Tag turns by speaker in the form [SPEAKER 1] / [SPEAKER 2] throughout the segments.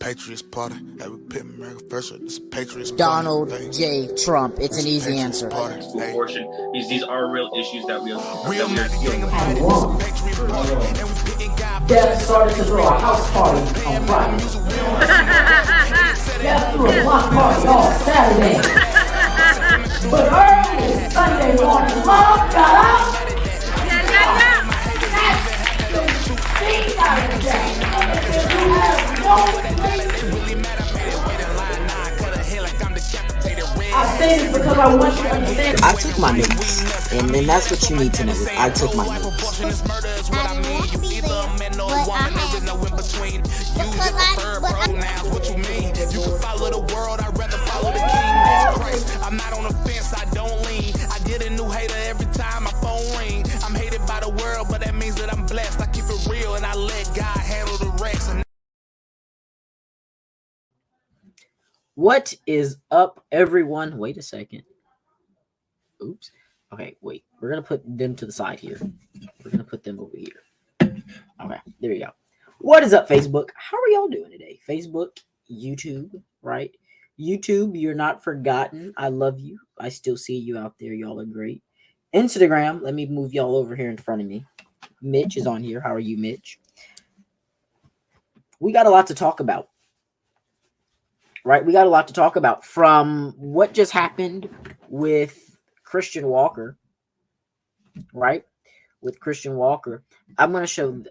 [SPEAKER 1] Patriots party. Hey, we put America first. This is Patriots party.
[SPEAKER 2] Donald J. Trump. It's an easy answer.
[SPEAKER 3] Abortion. These are real issues that we are
[SPEAKER 1] Real
[SPEAKER 3] dealing with.
[SPEAKER 4] Had one. Death started to throw a house party on Friday. Death threw a block party on Saturday. But early Sunday morning, love got out. I say this because I want you to understand.
[SPEAKER 2] I took my notes, and then that's what you need to know. I took my notes.
[SPEAKER 5] I won't be there, but I have.
[SPEAKER 1] What you mean? You can follow the world, I'd rather follow the king. Christ, I'm not on the fence, I don't lean. I get a new hater every time my phone ring. I'm hated by the world, but that means that I'm blessed. I keep it real and I let God handle the rest.
[SPEAKER 2] What is up, everyone? Wait a second. Oops. Okay, wait. We're going to put them to the side here. We're going to put them over here. Okay, there you go. What is up, Facebook? How are y'all doing today? Facebook, YouTube, right? YouTube, you're not forgotten. I love you. I still see you out there. Y'all are great. Instagram, let me move y'all over here in front of me. Mitch is on here. How are you, Mitch? We got a lot to talk about. Right, we got a lot to talk about from what just happened with Christian Walker. Right, with Christian Walker, I'm gonna show.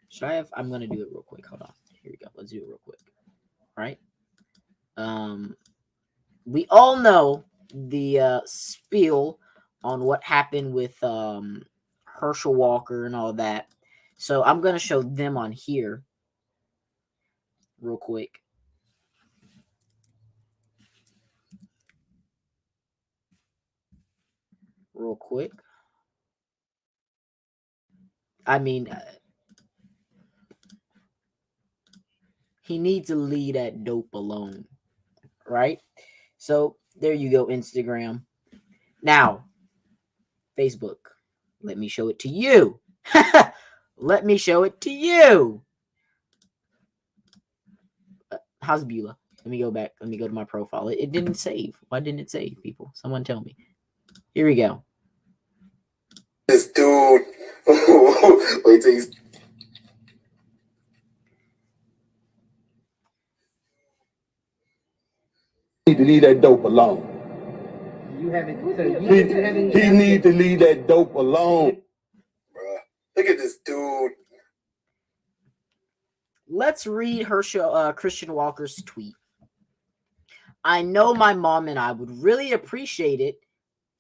[SPEAKER 2] Should I have? I'm gonna do it real quick. Hold on. Here we go. Let's do it real quick. Right. We all know the spiel on what happened with Herschel Walker and all that. So I'm gonna show them on here real quick. Real quick. I mean, he needs to leave that dope alone, right? So there you go, Instagram. Now, Facebook, let me show it to you. Let me show it to you. How's Beulah? Let me go back. Let me go to my profile. It didn't save. Why didn't it save, people? Someone tell me. Here we go.
[SPEAKER 6] This dude. Wait till he's. Need to leave that dope alone.
[SPEAKER 4] You haven't.
[SPEAKER 6] He need to leave that dope alone. Bruh, look at this dude.
[SPEAKER 2] Let's read Christian Walker's tweet. I know my mom and I would really appreciate it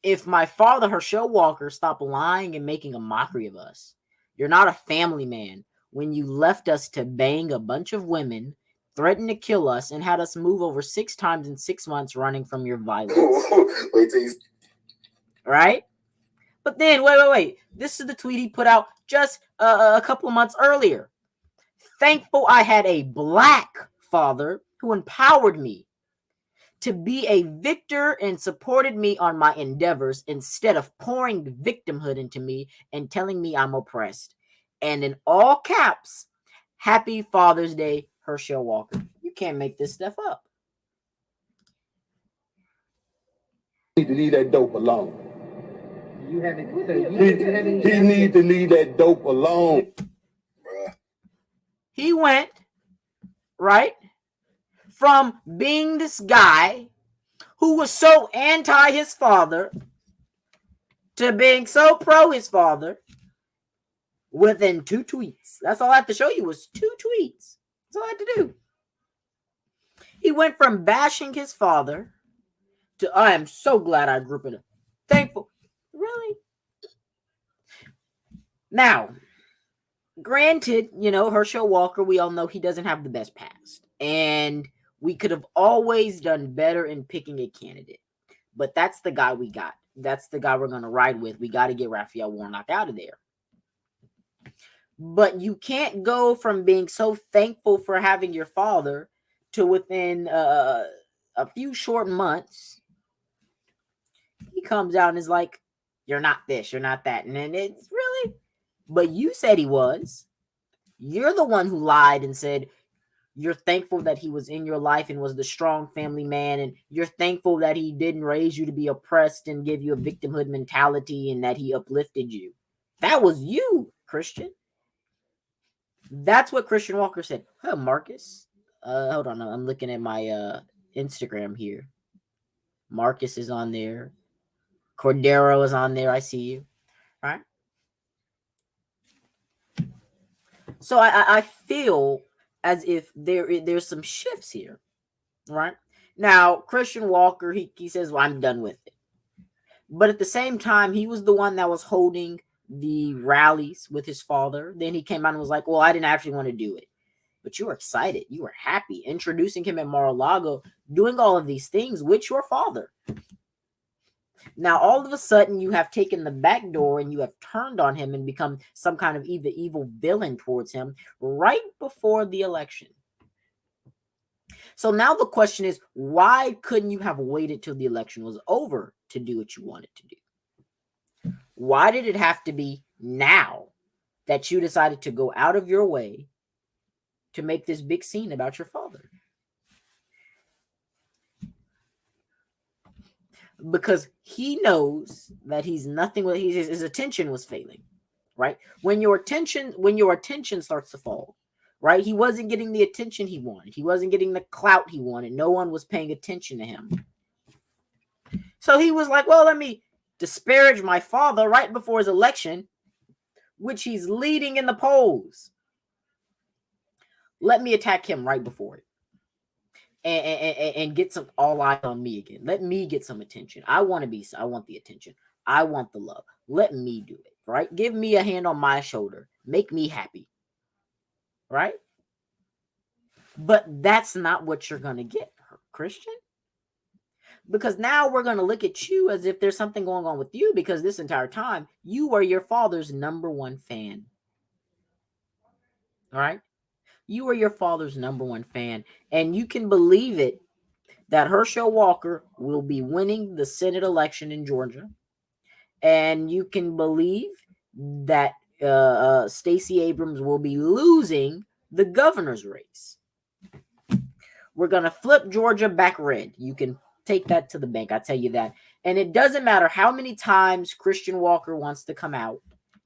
[SPEAKER 2] if my father, Herschel Walker, stopped lying and making a mockery of us. You're not a family man when you left us to bang a bunch of women, threatened to kill us, and had us move over 6 times in 6 months running from your violence.
[SPEAKER 6] Wait till he's.
[SPEAKER 2] Right? But then, wait. This is the tweet he put out just a couple of months earlier. Thankful I had a black father who empowered me to be a victor and supported me on my endeavors instead of pouring victimhood into me and telling me I'm oppressed. And in all caps, Happy Father's Day, Herschel Walker. You can't make this stuff up.
[SPEAKER 6] Need to leave that dope alone.
[SPEAKER 4] You haven't.
[SPEAKER 6] He need to leave that dope alone. Bruh.
[SPEAKER 2] He went, right, from being this guy who was so anti his father to being so pro his father within 2 tweets. That's all I have to show you was 2 tweets. That's all I had to do. He went from bashing his father to, I am so glad I grew up in a thankful. Really? Now, granted, Herschel Walker, we all know he doesn't have the best past. And we could have always done better in picking a candidate. But that's the guy we got. That's the guy we're going to ride with. We got to get Raphael Warnock out of there. But you can't go from being so thankful for having your father to within a few short months, he comes out and is like, you're not this, you're not that. And then it's really, but you said he was. You're the one who lied and said, You're thankful that he was in your life and was the strong family man, and you're thankful that he didn't raise you to be oppressed and give you a victimhood mentality and that he uplifted you. That was you, Christian. That's what Christian Walker said. Huh, Marcus? Hold on. I'm looking at my Instagram here. Marcus is on there. Cordero is on there. I see you. All right. So I feel as if there's some shifts here. Right. Now, Christian Walker, he says, well, I'm done with it. But at the same time, he was the one that was holding the rallies with his father. Then he came out and was like, well, I didn't actually want to do it. But you were excited. You were happy. Introducing him at Mar-a-Lago, doing all of these things with your father. Now, all of a sudden, you have taken the back door and you have turned on him and become some kind of evil villain towards him right before the election. So now the question is, why couldn't you have waited till the election was over to do what you wanted to do? Why did it have to be now that you decided to go out of your way to make this big scene about your father? Because he knows that he's nothing. His attention was failing, right? When your attention starts to fall, right? He wasn't getting the attention he wanted. He wasn't getting the clout he wanted. No one was paying attention to him. So he was like, well, let me disparage my father right before his election, which he's leading in the polls. Let me attack him right before it. And get some all eyes on me again. Let me get some attention. I want the attention. I want the love. Let me do it, right? Give me a hand on my shoulder. Make me happy, right? But that's not what you're going to get, Christian. Because now we're going to look at you as if there's something going on with you, because this entire time, you were your father's number one fan. All right? You are your father's number one fan, and you can believe it that Herschel Walker will be winning the Senate election in Georgia, and you can believe that Stacey Abrams will be losing the governor's race. We're going to flip Georgia back red. You can take that to the bank, I tell you that. And it doesn't matter how many times Christian Walker wants to come out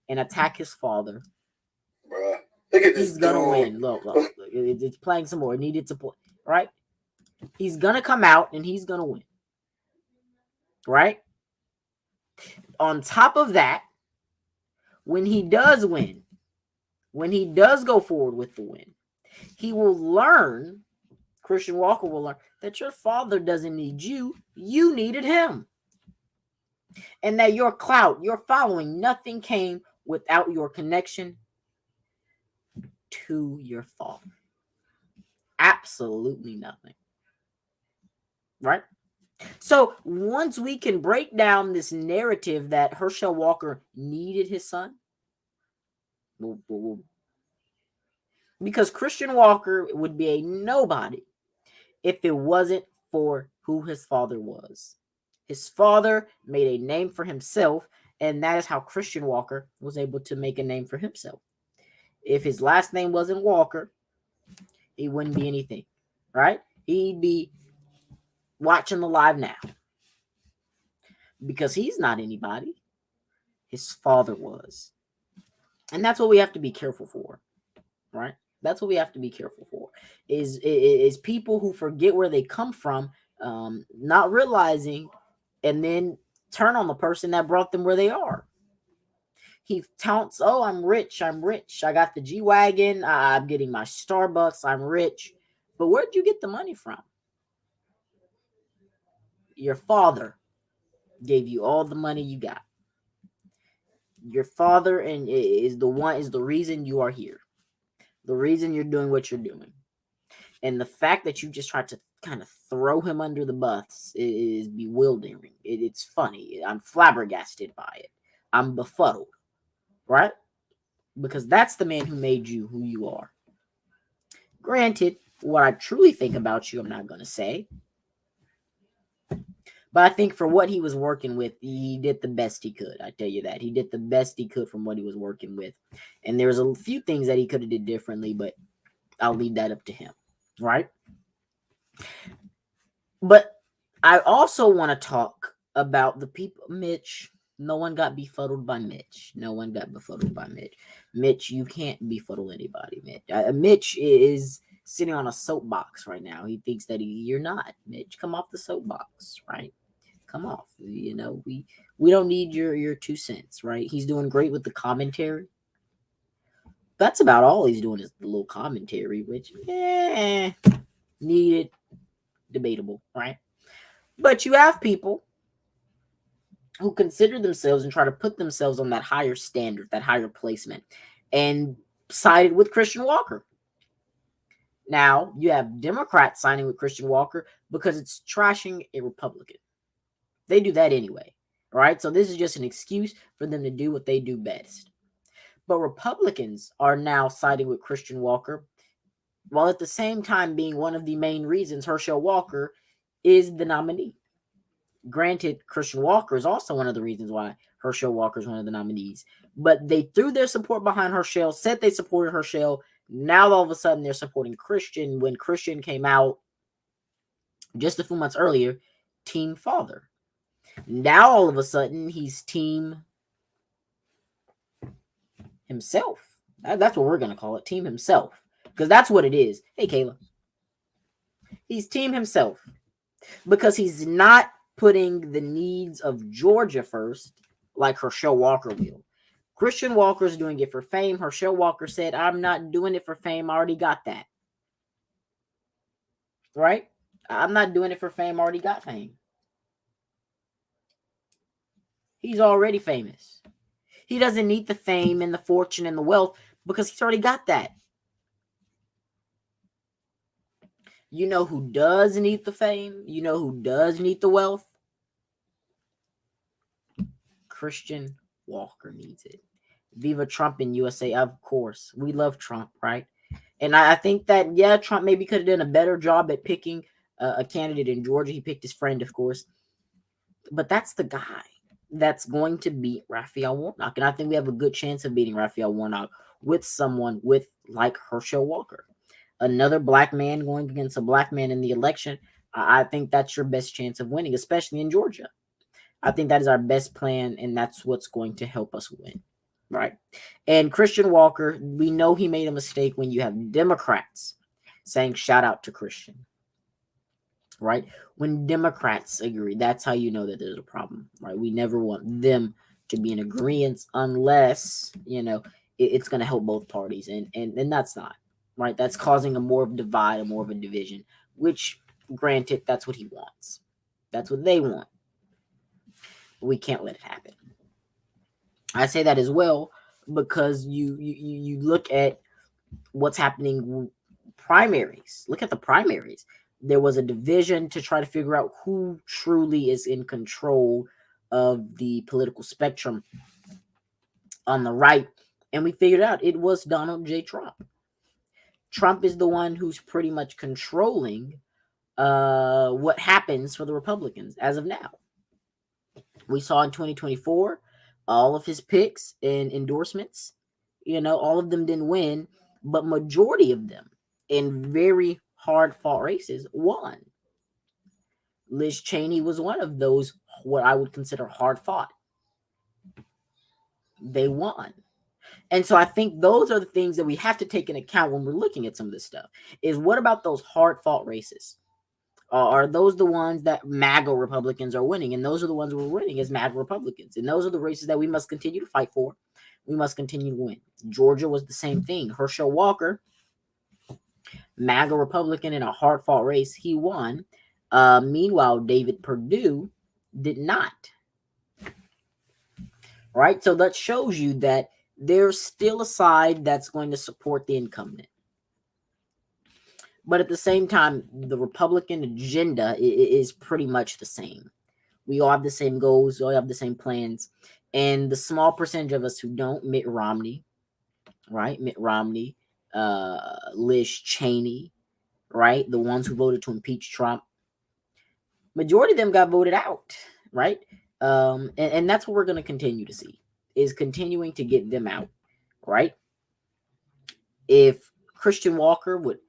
[SPEAKER 2] and attack his father.
[SPEAKER 6] Bruh. Look at this.
[SPEAKER 2] He's gonna win. Look, it's playing some more. It needed to play, right? He's gonna come out and he's gonna win, right? On top of that, when he does win, when he does go forward with the win, he will learn. Christian Walker will learn that your father doesn't need you; you needed him, and that your clout, your following, nothing came without your connection to your father. Absolutely nothing. Right? So once we can break down this narrative that Herschel Walker needed his son, because Christian Walker would be a nobody if it wasn't for who his father was. His father made a name for himself, and that is how Christian Walker was able to make a name for himself. If his last name wasn't Walker, he wouldn't be anything, right? He'd be watching the live now. Because he's not anybody. His father was. And that's what we have to be careful for, right? That's what we have to be careful for. Is people who forget where they come from, not realizing, and then turn on the person that brought them where they are. He taunts, oh, I'm rich. I got the G-Wagon. I'm getting my Starbucks. I'm rich. But where'd you get the money from? Your father gave you all the money you got. Your father is the reason you are here. The reason you're doing what you're doing. And the fact that you just tried to kind of throw him under the bus is bewildering. It's funny. I'm flabbergasted by it. I'm befuddled. Right? Because that's the man who made you who you are. Granted, what I truly think about you, I'm not going to say. But I think for what he was working with, he did the best he could. I tell you that. He did the best he could from what he was working with. And there's a few things that he could have did differently, but I'll leave that up to him. right? But I also want to talk about the people. Mitch, no one got befuddled by Mitch. No one got befuddled by Mitch. Mitch, you can't befuddle anybody, Mitch. Mitch is sitting on a soapbox right now. He thinks that you're not. Mitch, come off the soapbox, right? Come off. You know, we don't need your 2 cents, right? He's doing great with the commentary. That's about all he's doing is the little commentary, which needed, debatable, right? But you have people who consider themselves and try to put themselves on that higher standard, that higher placement, and sided with Christian Walker. Now, you have Democrats signing with Christian Walker because it's trashing a Republican. They do that anyway, right? So this is just an excuse for them to do what they do best. But Republicans are now siding with Christian Walker, while at the same time being one of the main reasons Herschel Walker is the nominee. Granted, Christian Walker is also one of the reasons why Herschel Walker is one of the nominees. But they threw their support behind Herschel, said they supported Herschel. Now all of a sudden they're supporting Christian when Christian came out just a few months earlier, team father. Now all of a sudden he's team himself. That's what we're going to call it, team himself. Because that's what it is. Hey, Kayla. He's team himself. Because he's not putting the needs of Georgia first like Herschel Walker will. Christian Walker's doing it for fame. Herschel Walker said, I'm not doing it for fame. I already got that. Right? I'm not doing it for fame. I already got fame. He's already famous. He doesn't need the fame and the fortune and the wealth because he's already got that. You know who does need the fame? You know who does need the wealth? Christian Walker needs it. Viva Trump in USA, of course. We love Trump, right? And I think that, yeah, Trump maybe could have done a better job at picking a candidate in Georgia. He picked his friend, of course. But that's the guy that's going to beat Raphael Warnock. And I think we have a good chance of beating Raphael Warnock with someone with like Herschel Walker. Another black man going against a black man in the election. I think that's your best chance of winning, especially in Georgia. I think that is our best plan, and that's what's going to help us win, right? And Christian Walker, we know he made a mistake when you have Democrats saying shout out to Christian, right? When Democrats agree, that's how you know that there's a problem, right? We never want them to be in agreement unless, it's going to help both parties, and that's not, right? That's causing a more of a divide, a more of a division, which, granted, that's what he wants. That's what they want. We can't let it happen. I say that as well because you look at what's happening primaries. Look at the primaries. There was a division to try to figure out who truly is in control of the political spectrum on the right, and we figured out it was Donald J. Trump. Trump is the one who's pretty much controlling what happens for the Republicans as of now. We saw in 2024, all of his picks and endorsements, all of them didn't win, but majority of them in very hard fought races won. Liz Cheney was one of those, what I would consider hard fought. They won. And so I think those are the things that we have to take into account when we're looking at some of this stuff, is what about those hard fought races? Are those the ones that MAGA Republicans are winning? And those are the ones we're winning as MAGA Republicans. And those are the races that we must continue to fight for. We must continue to win. Georgia was the same thing. Herschel Walker, MAGA Republican in a hard-fought race, he won. Meanwhile, David Perdue did not. Right? So that shows you that there's still a side that's going to support the incumbent. But at the same time, the Republican agenda is pretty much the same. We all have the same goals. We all have the same plans. And the small percentage of us who don't, Mitt Romney, right? Mitt Romney, Liz Cheney, right? The ones who voted to impeach Trump. Majority of them got voted out, right? And that's what we're going to continue to see, is continuing to get them out, right? If Christian Walker would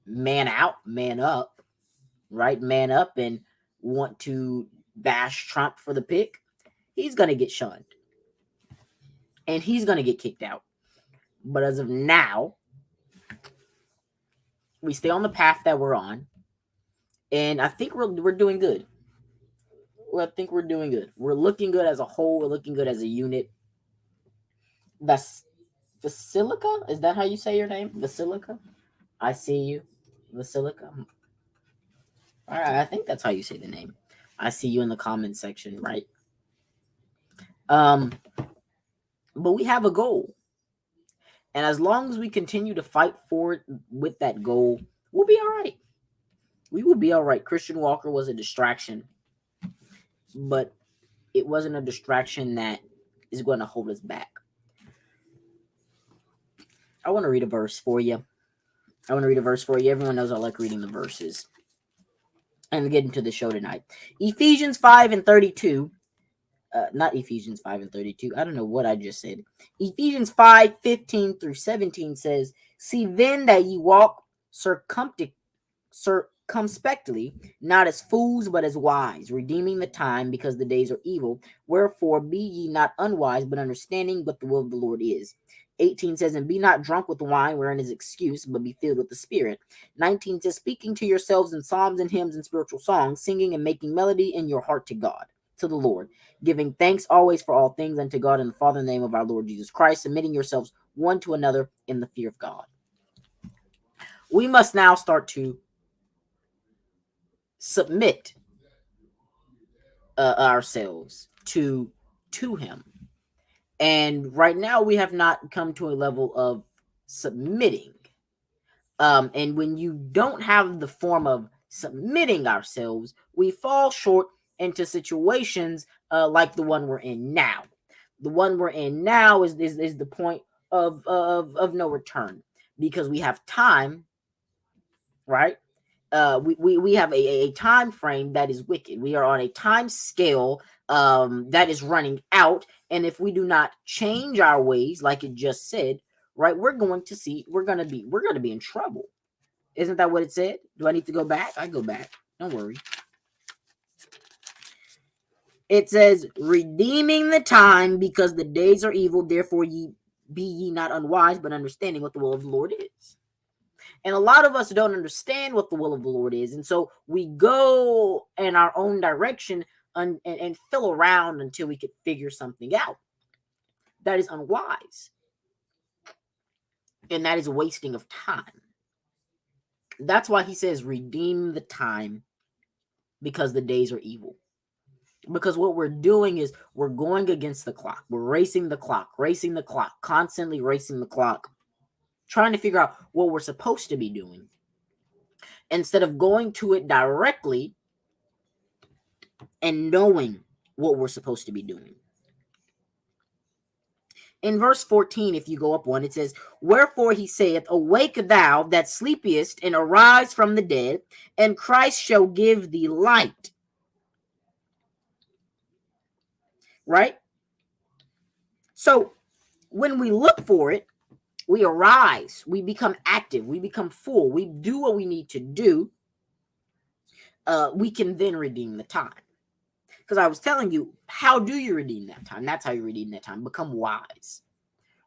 [SPEAKER 2] man out, man up, right? Man up and want to bash Trump for the pick, he's going to get shunned. And he's going to get kicked out. But as of now, we stay on the path that we're on. And I think we're doing good. I think we're doing good. We're looking good as a whole. We're looking good as a unit. Basilica? Is that how you say your name? Basilica? I see you. Basilica? All right, I think that's how you say the name. I see you in the comment section, right? But we have a goal. And as long as we continue to fight for it with that goal, we'll be all right. We will be all right. Christian Walker was a distraction, but it wasn't a distraction that is going to hold us back. I want to read a verse for you. Everyone knows I like reading the verses. And get into the show tonight. Ephesians 5:32. Not Ephesians 5:32. I don't know what I just said. Ephesians 5:15 through 17 says, "See then that ye walk circumspectly, not as fools, but as wise, redeeming the time, because the days are evil. Wherefore be ye not unwise, but understanding what the will of the Lord is." 18 says, "And be not drunk with wine, wherein is excuse, but be filled with the Spirit." 19 says, "Speaking to yourselves in psalms and hymns and spiritual songs, singing and making melody in your heart to God, to the Lord, giving thanks always for all things unto God and the Father in the name of our Lord Jesus Christ, submitting yourselves one to another in the fear of God." We must now start to submit ourselves to him. And right now we have not come to a level of submitting. And when you don't have the form of submitting ourselves, we fall short into situations like the one we're in now. The one we're in now is the point of no return, because we have time, right? We have a time frame that is wicked. We are on a time scale that is running out, and if we do not change our ways, like it just said, right, we're gonna be in trouble. Isn't that what it said? Do I need to go back? I go back. Don't worry. It says, "Redeeming the time, because the days are evil. Therefore be ye not unwise, but understanding what the will of the Lord is." And a lot of us don't understand what the will of the Lord is. And so we go in our own direction and fill around until we could figure something out. That is unwise. And that is a wasting of time. That's why he says, "Redeem the time, because the days are evil." Because what we're doing is we're going against the clock. We're racing the clock, constantly racing the clock, trying to figure out what we're supposed to be doing, instead of going to it directly and knowing what we're supposed to be doing. In verse 14, if you go up one, it says, "Wherefore he saith, Awake thou that sleepest, and arise from the dead, and Christ shall give thee light." Right? So when we look for it, we arise, we become active, we become full, we do what we need to do. We can then redeem the time. Because I was telling you, how do you redeem that time? That's how you redeem that time. Become wise.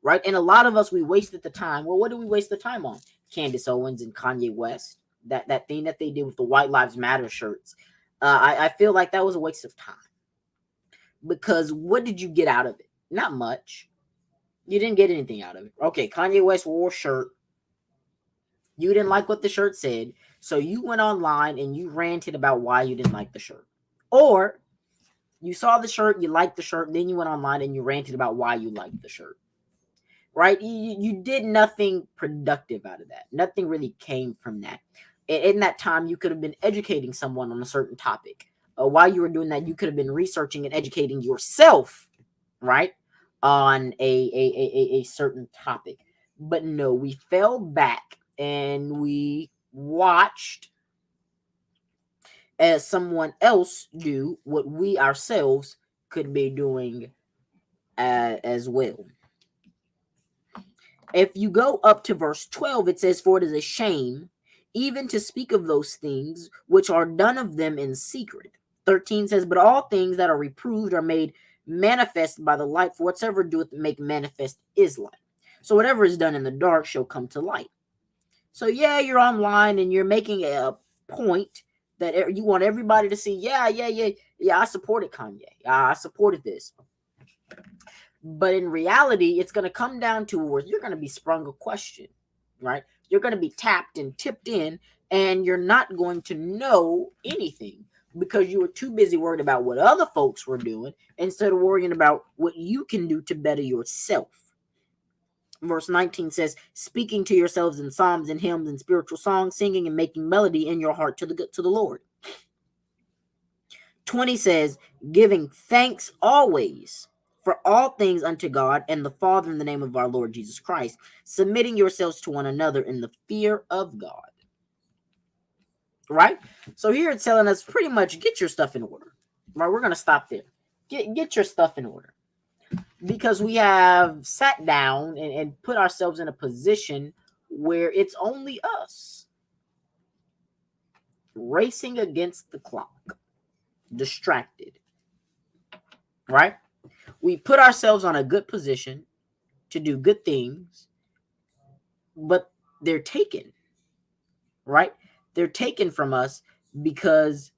[SPEAKER 2] Right? And a lot of us, we wasted the time. Well, what do we waste the time on? Candace Owens and Kanye West. That thing that they did with the White Lives Matter shirts. I feel like that was a waste of time. Because what did you get out of it? Not much. You didn't get anything out of it. Okay, Kanye West wore a shirt. You didn't like what the shirt said, so you went online and you ranted about why you didn't like the shirt. Or you saw the shirt, you liked the shirt, then you went online and you ranted about why you liked the shirt. Right? You did nothing productive out of that. Nothing really came from that. In that time, you could have been educating someone on a certain topic. While you were doing that, you could have been researching and educating yourself, right, on a certain topic. But no, we fell back and we watched as someone else do what we ourselves could be doing as well. If you go up to verse 12, it says, "For it is a shame, even to speak of those things which are done of them in secret. 13 says, but all things that are reproved are made manifest by the light, for whatsoever doeth make manifest is light. So whatever is done in the dark shall come to light. So yeah, you're online and you're making a point that you want everybody to see, yeah, I supported Kanye. I supported this. But in reality, it's going to come down to where you're going to be sprung a question, right? You're going to be tapped and tipped in, and you're not going to know anything because you were too busy worried about what other folks were doing instead of worrying about what you can do to better yourself. Verse 19 says, speaking to yourselves in psalms and hymns and spiritual songs, singing and making melody in your heart to the Lord. 20 says, giving thanks always for all things unto God and the Father in the name of our Lord Jesus Christ, submitting yourselves to one another in the fear of God. Right? So here it's telling us pretty much get your stuff in order. Right? We're going to stop there. Get your stuff in order. Because we have sat down and put ourselves in a position where it's only us racing against the clock, distracted. Right? We put ourselves on a good position to do good things, but they're taken, right? They're taken from us because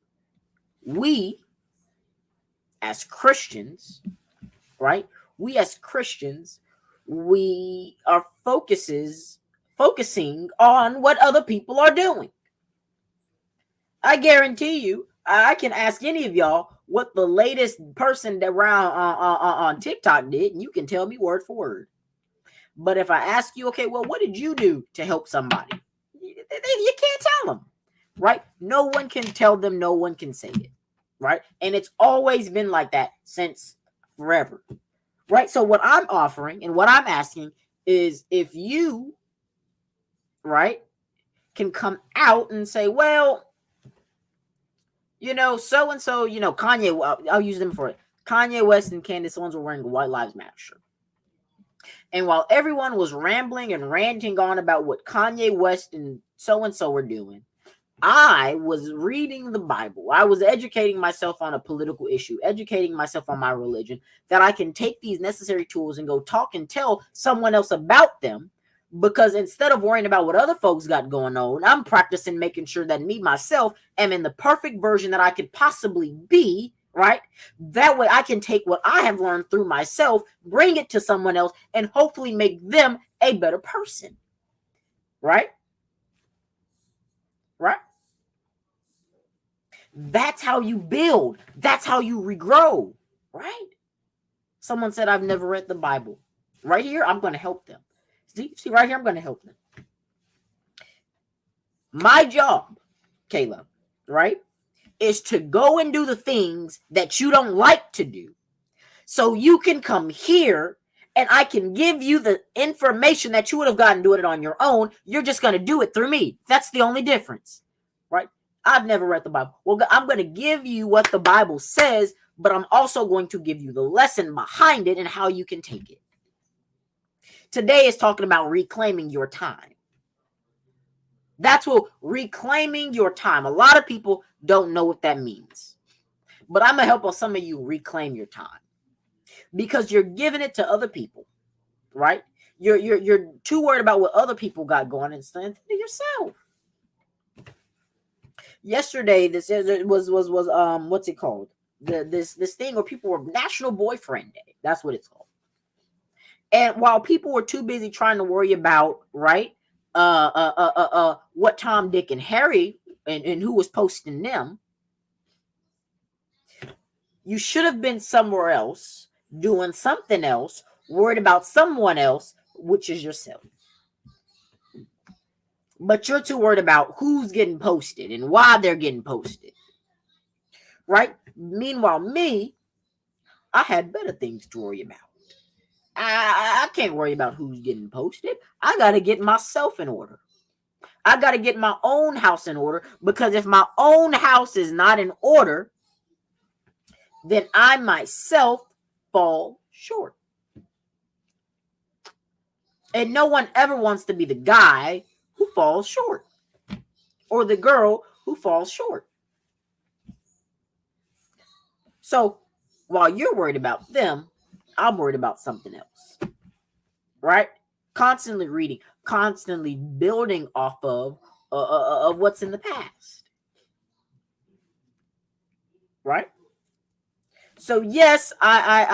[SPEAKER 2] we, as Christians, right? We as Christians, we are focusing on what other people are doing. I guarantee you, I can ask any of y'all what the latest person that around on TikTok did, and you can tell me word for word. But if I ask you, okay, well, what did you do to help somebody? You can't tell them, right? No one can tell them. No one can say it, right? And it's always been like that since forever, right? So what I'm offering and what I'm asking is if you, right, can come out and say, well, so-and-so, Kanye, I'll use them for it. Kanye West and Candace Owens were wearing a White Lives Matter shirt. And while everyone was rambling and ranting on about what Kanye West and so-and-so were doing, I was reading the Bible. I was educating myself on a political issue, educating myself on my religion, that I can take these necessary tools and go talk and tell someone else about them. Because instead of worrying about what other folks got going on, I'm practicing making sure that me, myself, am in the perfect version that I could possibly be, right? That way I can take what I have learned through myself, bring it to someone else, and hopefully make them a better person. Right? Right? That's how you build. That's how you regrow. Right? Someone said, I've never read the Bible. Right here, I'm going to help them. See, right here, I'm going to help them. My job, Caleb, right, is to go and do the things that you don't like to do. So you can come here and I can give you the information that you would have gotten doing it on your own. You're just going to do it through me. That's the only difference, right? I've never read the Bible. Well, I'm going to give you what the Bible says, but I'm also going to give you the lesson behind it and how you can take it. Today is talking about reclaiming your time. That's what reclaiming your time. A lot of people don't know what that means. But I'm going to help some of you reclaim your time. Because you're giving it to other people, right? You're too worried about what other people got going instead of yourself. Yesterday, this was what's it called? This thing where people were National Boyfriend Day. That's what it's called. And while people were too busy trying to worry about, right, what Tom, Dick, and Harry and who was posting them, you should have been somewhere else, doing something else, worried about someone else, which is yourself. But you're too worried about who's getting posted and why they're getting posted. Right? Meanwhile, me, I had better things to worry about. I can't worry about who's getting posted. I got to get myself in order. I got to get my own house in order, because if my own house is not in order, then I myself fall short. And no one ever wants to be the guy who falls short. or the girl who falls short. So while you're worried about them, I'm worried about something else, right? Constantly reading, constantly building off of what's in the past, right? So yes, I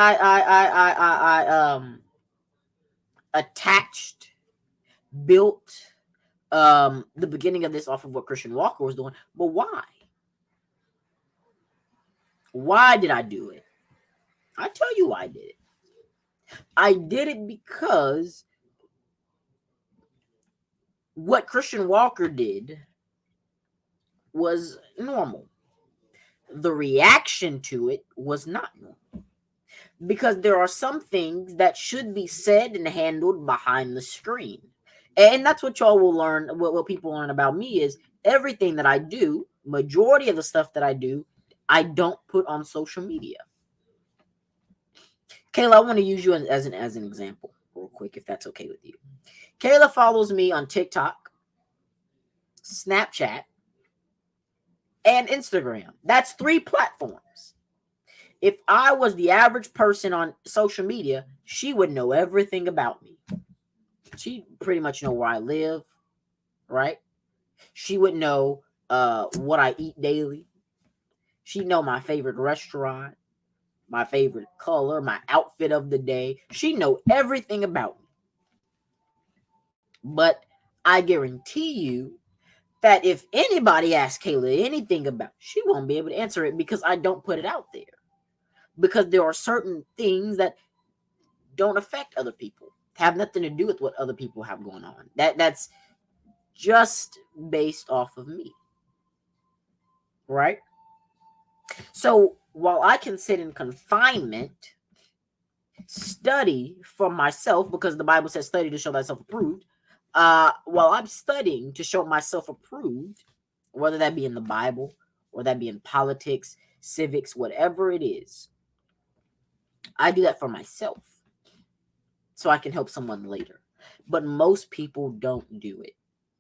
[SPEAKER 2] attached, built the beginning of this off of what Christian Walker was doing, but why? Why did I do it? I tell you why I did it. I did it because what Christian Walker did was normal. The reaction to it was not normal. Because there are some things that should be said and handled behind the screen. And that's what y'all will learn. What people learn about me is everything that I do, majority of the stuff that I do, I don't put on social media. Kayla, I want to use you as an example real quick, if that's okay with you. Kayla follows me on TikTok, Snapchat, and Instagram. That's 3 platforms. If I was the average person on social media, she would know everything about me. She pretty much know where I live, right? She would know what I eat daily. She'd know my favorite restaurant, my favorite color, my outfit of the day. She'd know everything about me. But I guarantee you that if anybody asks Kayla anything about it, she won't be able to answer it because I don't put it out there. Because there are certain things that don't affect other people, have nothing to do with what other people have going on. That's just based off of me, right? So while I can sit in confinement, study for myself, because the Bible says study to show thyself approved, while I'm studying to show myself approved, whether that be in the Bible or that be in politics, civics, whatever it is, I do that for myself so I can help someone later. But most people don't do it.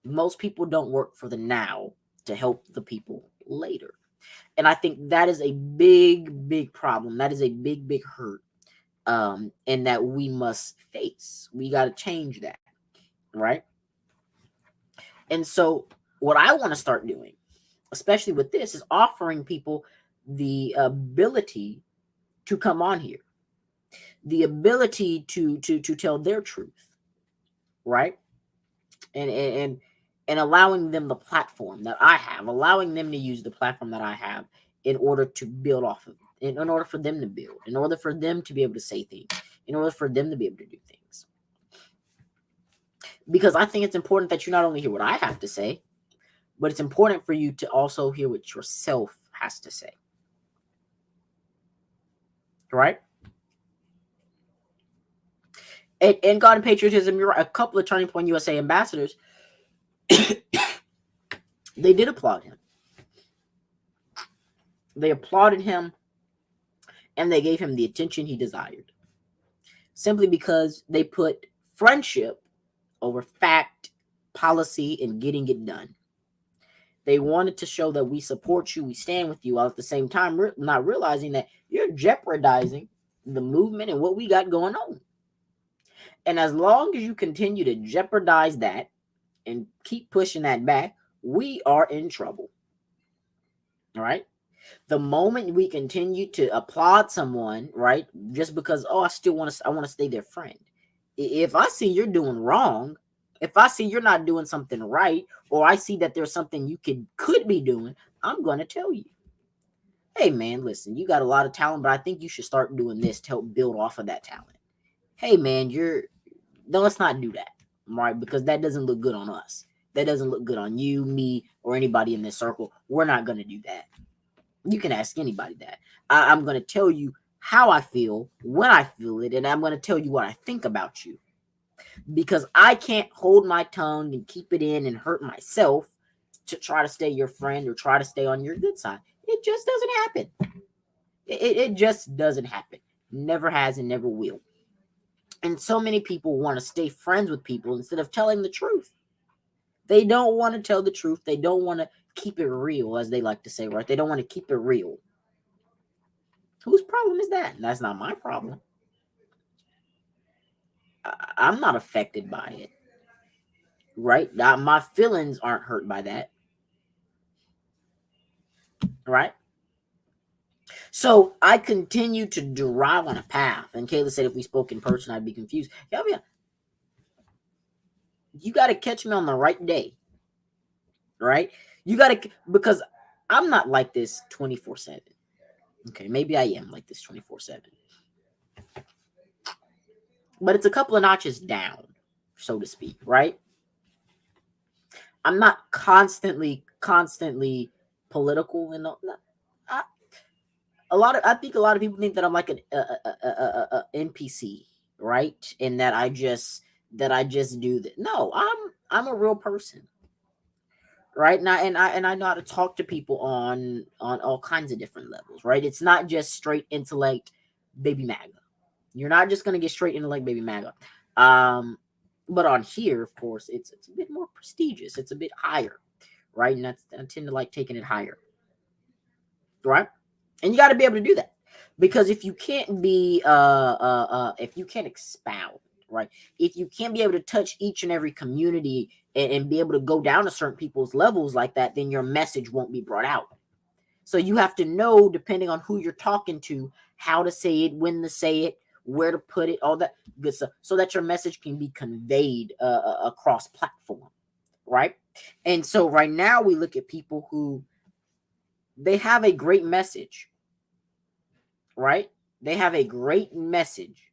[SPEAKER 2] Most people don't work for the now to help the people later. And I think that is a big, big problem. That is a big, big hurt. And that we must face. We got to change that, right? And so what I want to start doing, especially with this, is offering people the ability to come on here, the ability to tell their truth, right? And allowing them the platform that I have, allowing them to use the platform that I have in order to build off of it, in order for them to build, in order for them to be able to say things, in order for them to be able to do things. Because I think it's important that you not only hear what I have to say, but it's important for you to also hear what yourself has to say. Right? And God and Patriotism, you're right, a couple of Turning Point USA ambassadors, they did applaud him. They applauded him and they gave him the attention he desired. Simply because they put friendship over fact, policy, and getting it done. They wanted to show that we support you, we stand with you, while at the same time not realizing that you're jeopardizing the movement and what we got going on. And as long as you continue to jeopardize that and keep pushing that back, we are in trouble. All right? The moment we continue to applaud someone, right, just because, oh, I want to stay their friend. If I see you're doing wrong, if I see you're not doing something right, or I see that there's something you could be doing, I'm going to tell you, hey, man, listen, you got a lot of talent, but I think you should start doing this to help build off of that talent. Hey, man, no, let's not do that, right? Because that doesn't look good on us. That doesn't look good on you, me, or anybody in this circle. We're not going to do that. You can ask anybody that. I'm going to tell you how I feel, when I feel it, and I'm going to tell you what I think about you. Because I can't hold my tongue and keep it in and hurt myself to try to stay your friend or try to stay on your good side. It just doesn't happen. It just doesn't happen. Never has and never will. And so many people want to stay friends with people instead of telling the truth. They don't want to tell the truth. They don't want to keep it real, as they like to say, right? They don't want to keep it real. Whose problem is that? That's not my problem. I'm not affected by it, right? My feelings aren't hurt by that, right? So I continue to drive on a path. And Kayla said if we spoke in person, I'd be confused. Yeah, you got to catch me on the right day, right? You got to, because I'm not like this 24/7. Okay, maybe I am like this 24/7. But it's a couple of notches down, so to speak, right? I'm not constantly political, and I think a lot of people think that I'm like an NPC, right? And that I just do that. No, I'm a real person, right? And I know how to talk to people on all kinds of different levels, right? It's not just straight intellect, baby MAGA. You're not just gonna get straight intellect, baby MAGA. But on here, of course, it's a bit more prestigious. It's a bit higher, right? And I tend to like taking it higher, right? And you got to be able to do that, because if you can't be if you can't expound, right? If you can't be able to touch each and every community and be able to go down to certain people's levels like that, then your message won't be brought out. So you have to know, depending on who you're talking to, how to say it, when to say it, where to put it, all that good stuff, so that your message can be conveyed across platform, right? And so right now we look at people who they have a great message, right? They have a great message,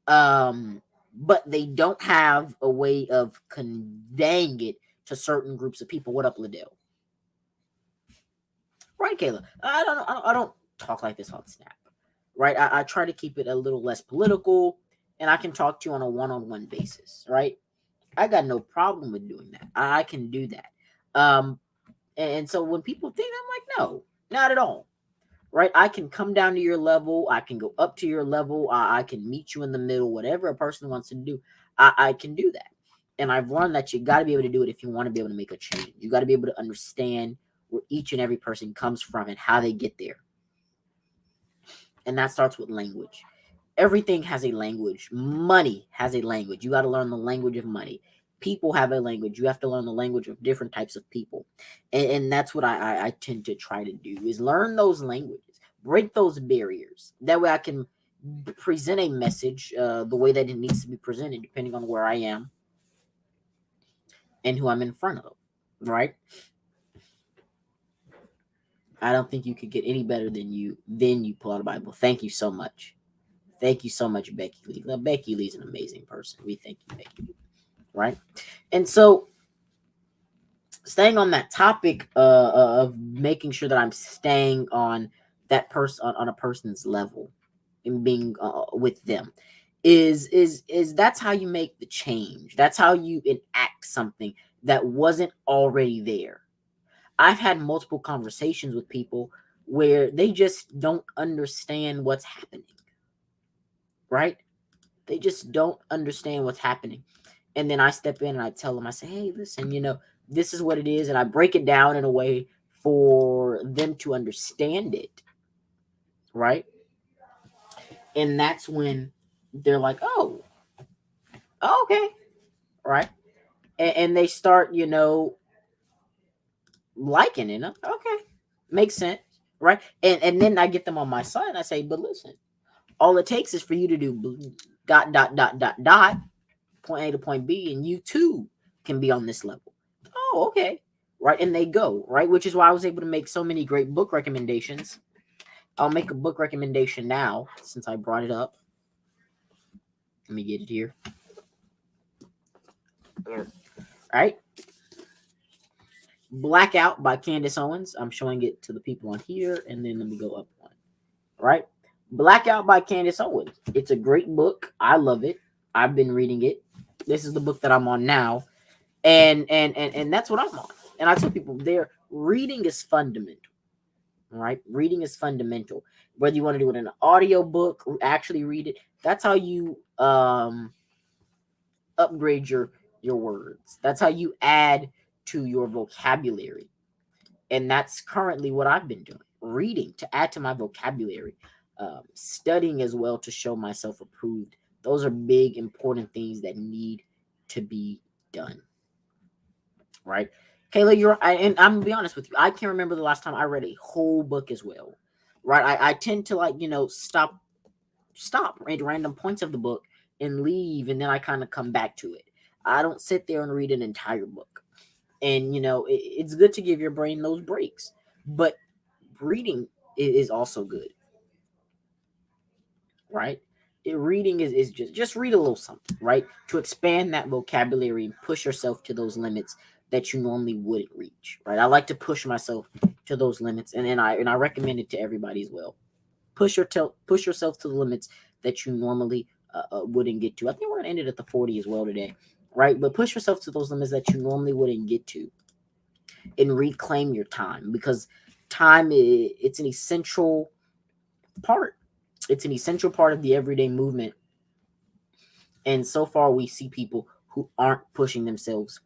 [SPEAKER 2] but they don't have a way of conveying it to certain groups of people. What up, Liddell? Right, Kayla? I don't talk like this on Snap, right? I try to keep it a little less political, and I can talk to you on a one-on-one basis, right? I got no problem with doing that. I can do that. And so when people think, I'm like, no, not at all. Right? I can come down to your level. I can go up to your level. I can meet you in the middle. Whatever a person wants to do, I can do that. And I've learned that you got to be able to do it if you want to be able to make a change. You got to be able to understand where each and every person comes from and how they get there. And that starts with language. Everything has a language. Money has a language. You got to learn the language of money. People have a language. You have to learn the language of different types of people. And that's what I tend to try to do, is learn those languages, break those barriers. That way I can present a message the way that it needs to be presented, depending on where I am and who I'm in front of, right? I don't think you could get any better than you pull out a Bible. Thank you so much. Thank you so much, Becky Lee. Now, Becky Lee's an amazing person. We thank you, Becky Lee. Right? And so, staying on that topic of making sure that I'm staying on that person, on a person's level, and being with them, is that's how you make the change. That's how you enact something that wasn't already there. I've had multiple conversations with people where they just don't understand what's happening. Right? They just don't understand what's happening. And then I step in and I tell them, I say, hey, listen, this is what it is. And I break it down in a way for them to understand it. Right? And that's when they're like, oh, okay. Right? And they start, liking it. Okay. Makes sense. Right? And then I get them on my side and I say, but listen, all it takes is for you to do ... point A to point B, and you too can be on this level. Oh, okay. Right. And they go, right? Which is why I was able to make so many great book recommendations. I'll make a book recommendation now since I brought it up. Let me get it here. All right. Blackout by Candace Owens. I'm showing it to the people on here, and then let me go up one. Right. Blackout by Candace Owens. It's a great book. I love it. I've been reading it. This is the book that I'm on now. And that's what I'm on. And I tell people there, reading is fundamental. Right? Reading is fundamental. Whether you want to do it in an audio book or actually read it, that's how you upgrade your words. That's how you add to your vocabulary. And that's currently what I've been doing. Reading to add to my vocabulary. Studying as well to show myself approved. Those are big, important things that need to be done. Right? Kayla, and I'm gonna be honest with you, I can't remember the last time I read a whole book as well. Right? I tend to stop at random points of the book and leave, and then I kind of come back to it. I don't sit there and read an entire book. And it's good to give your brain those breaks, but reading is also good, right? Reading is just read a little something, right, to expand that vocabulary and push yourself to those limits that you normally wouldn't reach, right? I like to push myself to those limits, and I recommend it to everybody as well. Push yourself to the limits that you normally wouldn't get to. I think we're gonna end it at the 40 as well today, right? But push yourself to those limits that you normally wouldn't get to, and reclaim your time, because time it's an essential part. It's an essential part of the everyday movement. And so far, we see people who aren't pushing themselves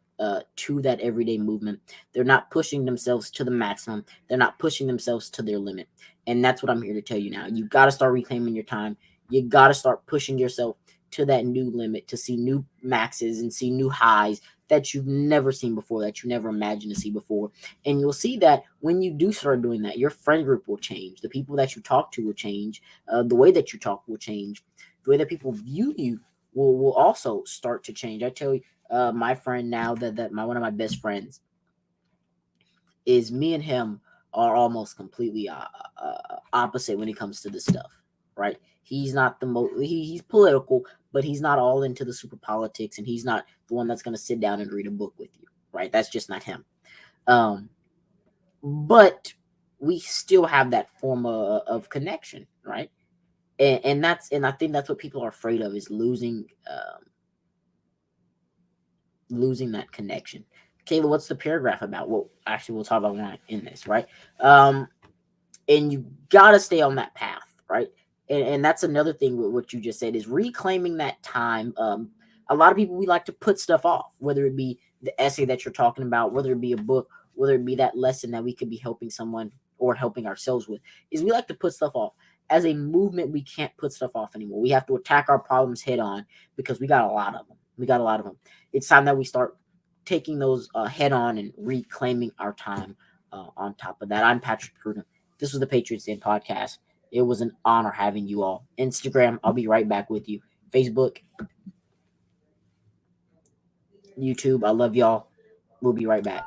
[SPEAKER 2] to that everyday movement. They're not pushing themselves to the maximum. They're not pushing themselves to their limit. And that's what I'm here to tell you now. You got to start reclaiming your time. You got to start pushing yourself to that new limit, to see new maxes and see new highs that you've never seen before, that you never imagined to see before. And you'll see that when you do start doing that, your friend group will change. The people that you talk to will change. The way that you talk will change. The way that people view you will also start to change. I tell you, my friend now that one of my best friends is, me and him are almost completely opposite when it comes to this stuff, right? He's not the most, he's political, but he's not all into the super politics, and he's not the one that's going to sit down and read a book with you, right? That's just not him. But we still have that form of connection, right? And I think that's what people are afraid of, is losing that connection. Kayla, what's the paragraph about? Well, actually, we'll talk about one in this, right? And you gotta stay on that path, right? And that's another thing with what you just said, is reclaiming that time. A lot of people, we like to put stuff off, whether it be the essay that you're talking about, whether it be a book, whether it be that lesson that we could be helping someone or helping ourselves with, is we like to put stuff off. As a movement, we can't put stuff off anymore. We have to attack our problems head on, because we got a lot of them. It's time that we start taking those head on and reclaiming our time on top of that. I'm Patrick Prudent. This was the Patriots Den podcast. It was an honor having you all. Instagram, I'll be right back with you. Facebook, YouTube, I love y'all. We'll be right back.